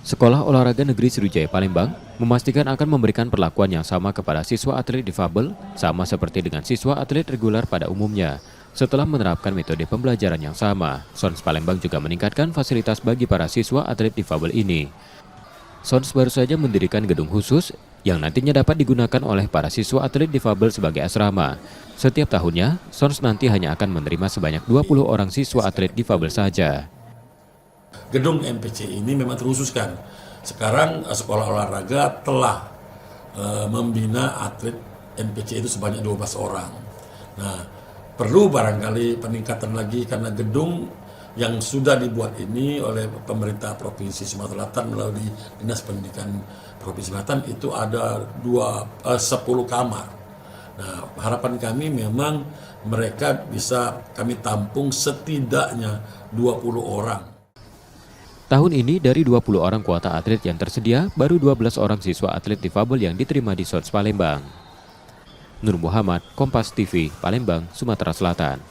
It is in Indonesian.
Sekolah Olahraga Negeri Sriwijaya Palembang memastikan akan memberikan perlakuan yang sama kepada siswa atlet difabel, sama seperti dengan siswa atlet reguler pada umumnya. Setelah menerapkan metode pembelajaran yang sama, SONS Palembang juga meningkatkan fasilitas bagi para siswa atlet difabel ini. SONS baru saja mendirikan gedung khusus yang nantinya dapat digunakan oleh para siswa atlet difabel sebagai asrama. Setiap tahunnya, SONS nanti hanya akan menerima sebanyak 20 orang siswa atlet difabel saja. Gedung MPC ini memang terkhususkan. Sekarang sekolah olahraga telah membina atlet MPC itu sebanyak 12 orang. Nah, perlu barangkali peningkatan lagi karena gedung yang sudah dibuat ini oleh pemerintah Provinsi Sumatera Selatan melalui Dinas Pendidikan Provinsi Selatan itu ada 10 kamar. Nah, harapan kami memang mereka bisa kami tampung setidaknya 20 orang. Tahun ini dari 20 orang kuota atlet yang tersedia, baru 12 orang siswa atlet difabel yang diterima di SONS Palembang. Nur Muhammad, Kompas TV, Palembang, Sumatera Selatan.